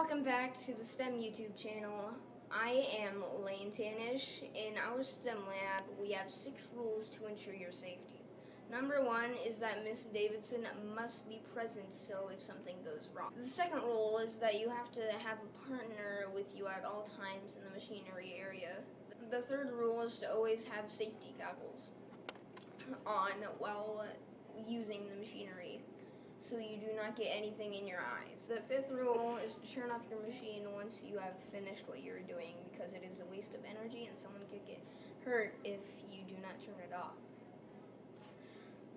welcome back to the STEM YouTube channel. I am Lane Tanish. In our STEM lab, we have 6 rules to ensure your safety. Number 1 is that Miss Davidson must be present, so if something goes wrong. The second rule is that you have to have a partner with you at all times in the machinery area. The third rule is to always have safety goggles on while using the machinery, so you do not get anything in your eyes. The fifth rule is to turn off your machine once you have finished what you're doing, because it is a waste of energy and someone could get hurt if you do not turn it off.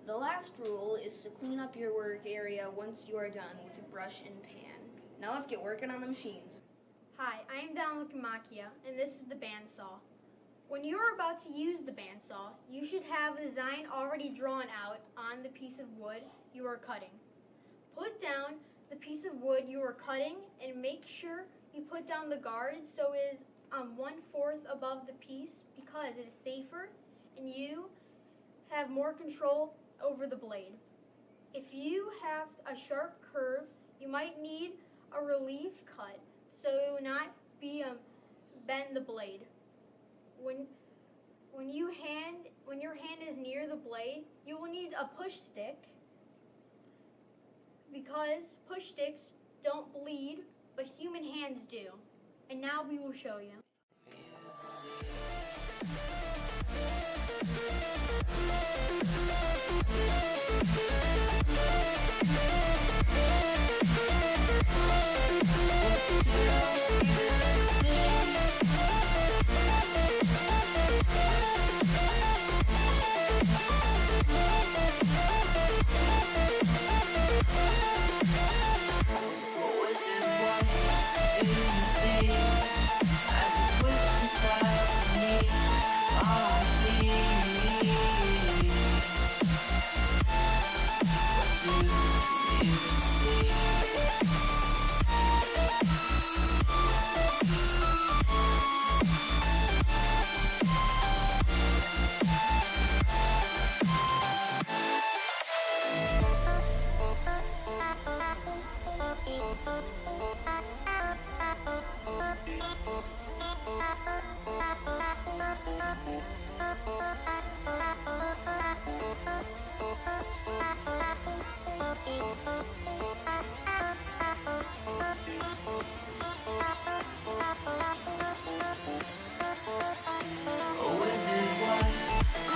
The last rule is to clean up your work area once you are done with a brush and pan. Now let's get working on the machines. Hi, I am Dominictwest, and this is the bandsaw. When you are about to use the bandsaw, you should have a design already drawn out on the piece of wood you are cutting. Put down the piece of wood you are cutting and make sure you put down the guard so it is 1/4 above the piece, because it is safer and you have more control over the blade. If you have a sharp curve, you might need a relief cut so it will not be bend the blade. When your hand is near the blade, you will need a push stick, because push sticks don't bleed, but human hands do. And now we will show you.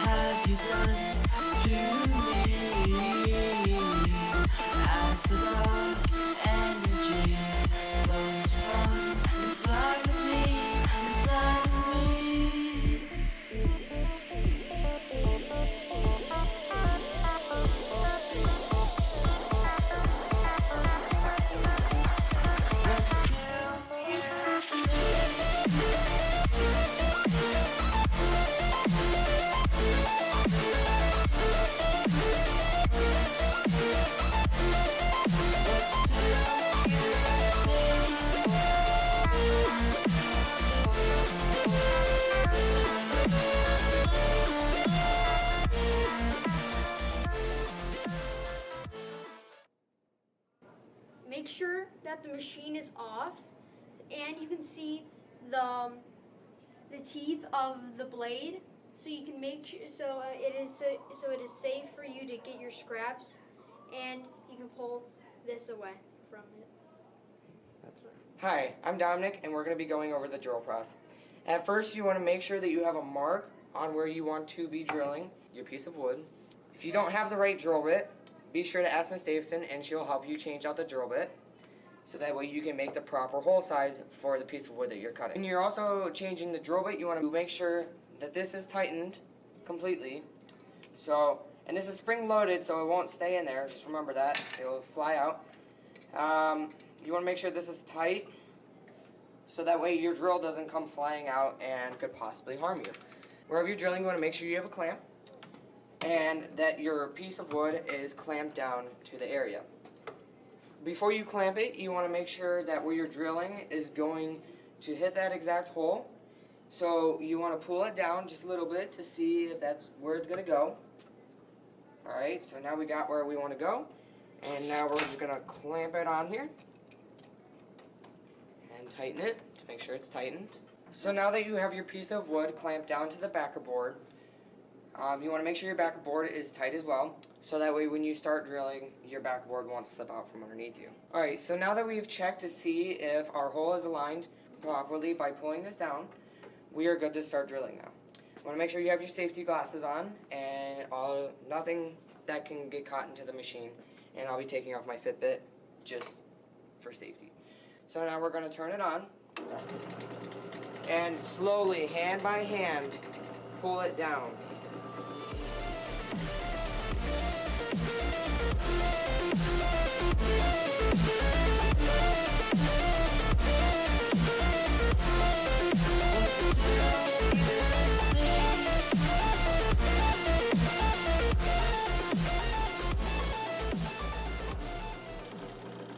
Have you done to me? As the dark energy flows from inside of me, inside of me. Make sure that the machine is off, and you can see the teeth of the blade, so you can make sure so it is safe for you to get your scraps, and you can pull this away from it. Hi, I'm Dominic, and we're going to be going over the drill press. At first, you want to make sure that you have a mark on where you want to be drilling your piece of wood. If you don't have the right drill bit, be sure to ask Miss Davidson, and she'll help you change out the drill bit, so that way you can make the proper hole size for the piece of wood that you're cutting. When you're also changing the drill bit, you want to make sure that this is tightened completely. So, and this is spring loaded, so it won't stay in there. Just remember that. It will fly out. You want to make sure this is tight, so that way your drill doesn't come flying out and could possibly harm you. Wherever you're drilling, you want to make sure you have a clamp, and that your piece of wood is clamped down to the area. Before you clamp it, you want to make sure that where you're drilling is going to hit that exact hole. So you want to pull it down just a little bit to see if that's where it's going to go. Alright, so now we got where we want to go. And now we're just going to clamp it on here. and tighten it to make sure it's tightened. So now that you have your piece of wood clamped down to the backer board, you want to make sure your backer board is tight as well, so that way when you start drilling, your backer board won't slip out from underneath you. Alright, so now that we've checked to see if our hole is aligned properly by pulling this down, we are good to start drilling now. You want to make sure you have your safety glasses on and nothing that can get caught into the machine. And I'll be taking off my Fitbit just for safety. So now we're going to turn it on and slowly, hand by hand, pull it down.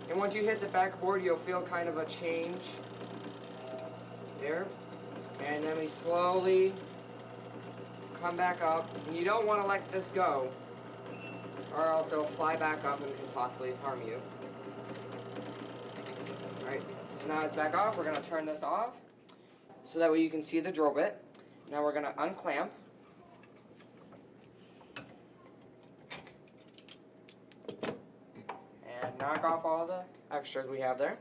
And once you hit the backboard, you'll feel kind of a change there. And then we slowly come back up. And you don't want to let this go, or else it'll fly back up and can possibly harm you. Alright, so now it's back off. We're going to turn this off so that way you can see the drill bit. Now we're going to unclamp. And knock off all the extras we have there.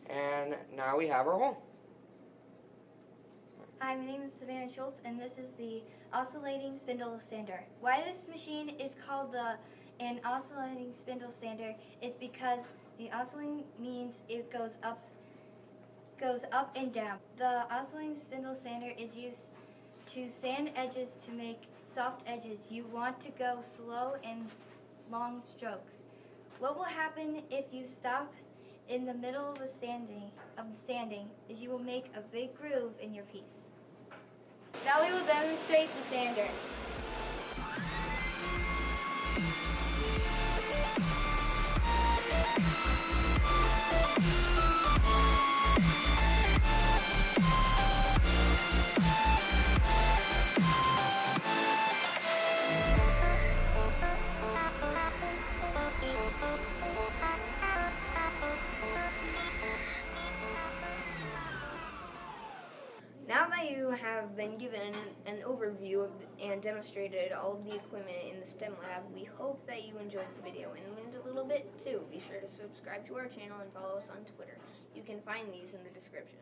And now we have our hole. Hi, my name is Savannah Schultz, and this is the oscillating spindle sander. Why this machine is called an oscillating spindle sander is because the oscillating means it goes up and down. The oscillating spindle sander is used to sand edges to make soft edges. You want to go slow and long strokes. What will happen if you stop in the middle of the sanding is you will make a big groove in your piece. Now we will demonstrate the sander. Now that you have been given an overview and demonstrated all of the equipment in the STEM lab, we hope that you enjoyed the video and learned a little bit too. Be sure to subscribe to our channel and follow us on Twitter. You can find these in the description.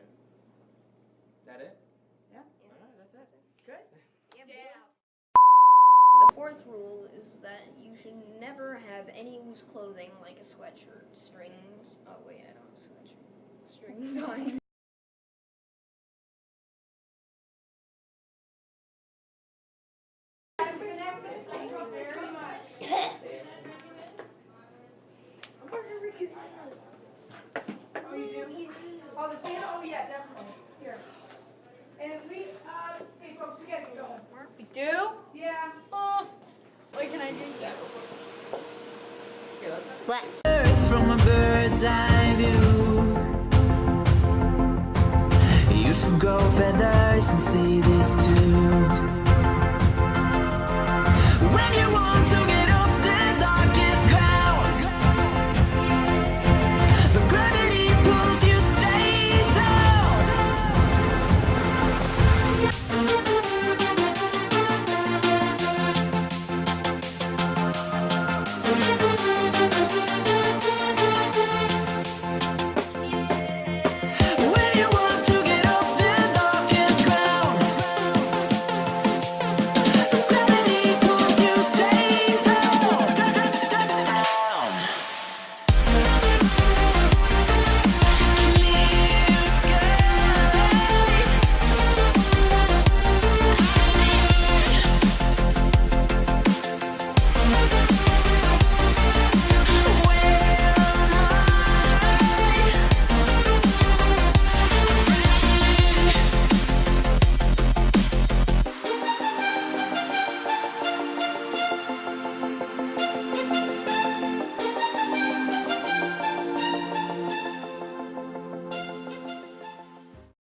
Is that it? Yeah. Alright, that's it. Good. Yeah. The fourth rule is that you should never have any loose clothing like a sweatshirt, strings. Oh wait, I don't have a sweatshirt. Strings on. Oh, you do? Oh, the Santa? Oh, yeah, definitely. Here. And we, hey folks, we gotta get going. We do? Yeah. Oh, what can I do? Earth from a bird's eye view. You should grow feathers and see this too.